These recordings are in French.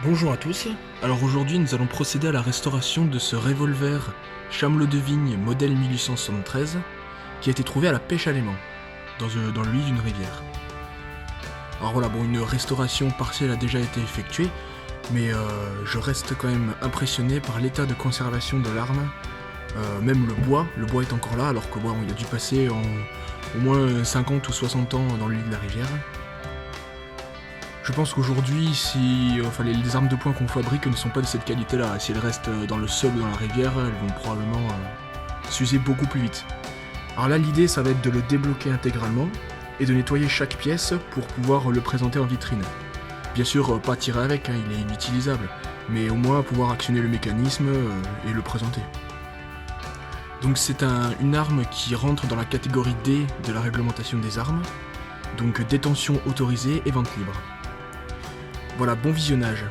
Bonjour à tous, alors aujourd'hui nous allons procéder à la restauration de ce revolver chamelot de vigne modèle 1873 qui a été trouvé à la pêche à l'aimant, dans le lit d'une rivière. Alors voilà, bon, une restauration partielle a déjà été effectuée, mais je reste quand même impressionné par l'état de conservation de l'arme. Même le bois est encore là, alors que bon, il a dû passer au moins 50 ou 60 ans dans le lit de la rivière. Je pense qu'aujourd'hui, si les armes de poing qu'on fabrique ne sont pas de cette qualité-là, si elles restent dans le sol ou dans la rivière, elles vont probablement s'user beaucoup plus vite. Alors là, l'idée, ça va être de le débloquer intégralement et de nettoyer chaque pièce pour pouvoir le présenter en vitrine. Bien sûr, pas tirer avec, hein, il est inutilisable, mais au moins pouvoir actionner le mécanisme et le présenter. Donc c'est une arme qui rentre dans la catégorie D de la réglementation des armes, donc détention autorisée et vente libre. Voilà, bon visionnage.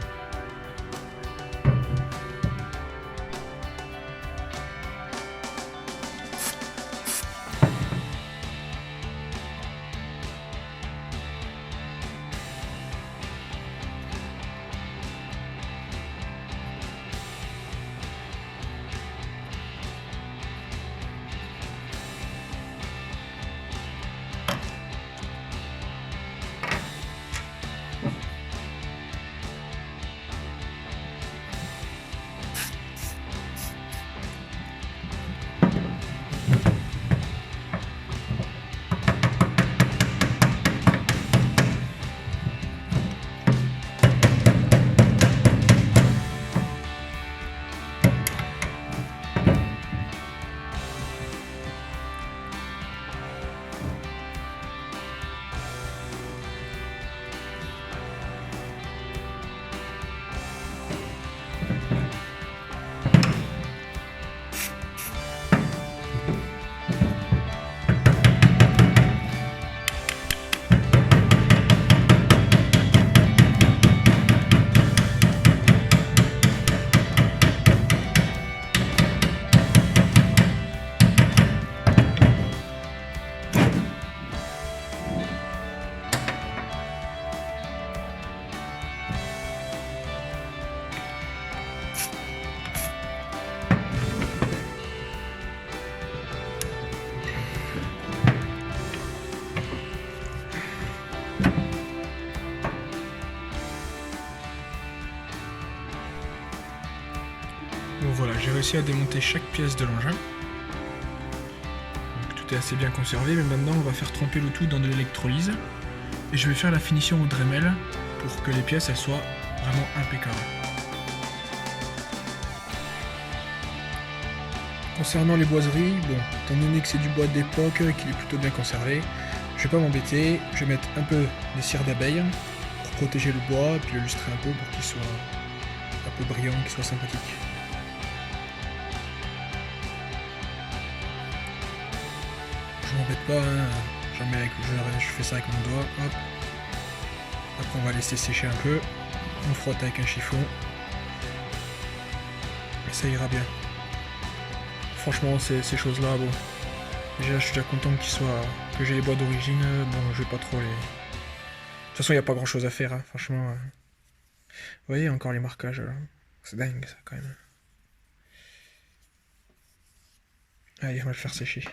Bon voilà, j'ai réussi à démonter chaque pièce de l'engin. Donc, tout est assez bien conservé, mais maintenant on va faire tremper le tout dans de l'électrolyse. Et je vais faire la finition au Dremel pour que les pièces elles soient vraiment impeccables. Concernant les boiseries, bon, étant donné que c'est du bois d'époque, qu'il est plutôt bien conservé, je vais pas m'embêter, je vais mettre un peu de cire d'abeille pour protéger le bois, puis le lustrer un peu pour qu'il soit un peu brillant, qu'il soit sympathique. Je m'embête pas, hein. Je fais ça avec mon doigt, hop. Après on va laisser sécher un peu, on frotte avec un chiffon, et ça ira bien. Franchement ces choses là, bon, déjà je suis déjà content que j'ai les bois d'origine, bon je vais pas trop les... De toute façon il n'y a pas grand chose à faire, hein, franchement. Vous voyez encore les marquages, c'est dingue ça quand même. Allez on va le faire sécher.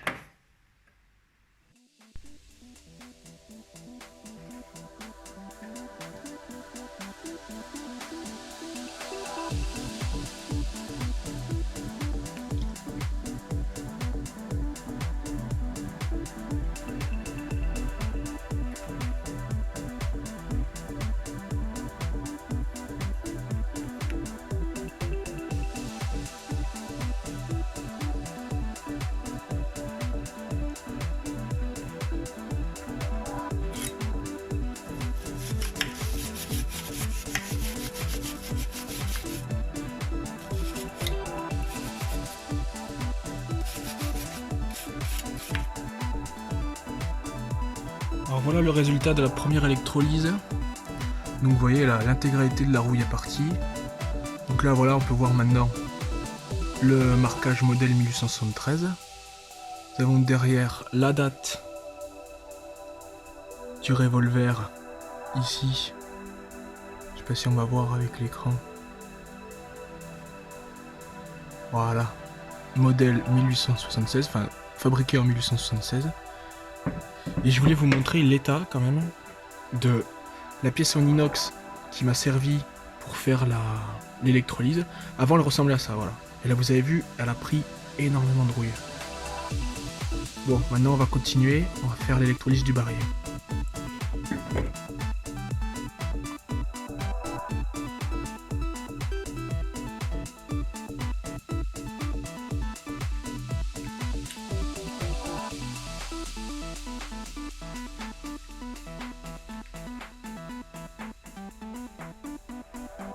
Alors voilà le résultat de la première électrolyse. Donc vous voyez là, l'intégralité de la rouille est partie. Donc là voilà, on peut voir maintenant le marquage modèle 1873. Nous avons derrière la date du revolver ici. Je sais pas si on va voir avec l'écran. Voilà. Modèle 1876, enfin fabriqué en 1876. Et je voulais vous montrer l'état quand même de la pièce en inox qui m'a servi pour faire l'électrolyse. Avant elle ressemblait à ça, voilà. Et là vous avez vu, elle a pris énormément de rouille. Bon, maintenant on va continuer, on va faire l'électrolyse du barillet.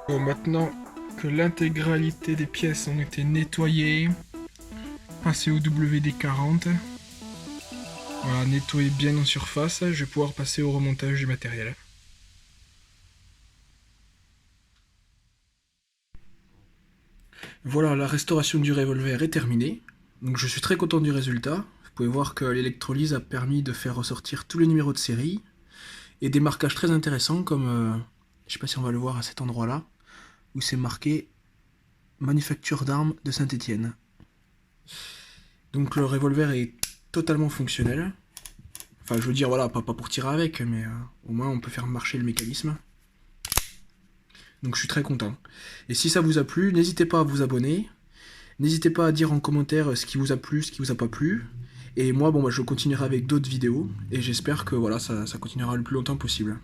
Bon, maintenant que l'intégralité des pièces ont été nettoyées, passez au WD-40. Voilà, nettoyer bien en surface, je vais pouvoir passer au remontage du matériel. Voilà, la restauration du revolver est terminée. Donc je suis très content du résultat. Vous pouvez voir que l'électrolyse a permis de faire ressortir tous les numéros de série et des marquages très intéressants comme, je sais pas si on va le voir à cet endroit-là, où c'est marqué Manufacture d'armes de Saint-Étienne. Donc le revolver est totalement fonctionnel. Enfin, je veux dire, voilà, pas pour tirer avec, mais au moins on peut faire marcher le mécanisme. Donc je suis très content. Et si ça vous a plu, n'hésitez pas à vous abonner. N'hésitez pas à dire en commentaire ce qui vous a plu, ce qui vous a pas plu. Et moi, bon, bah, je continuerai avec d'autres vidéos. Et j'espère que voilà, ça continuera le plus longtemps possible.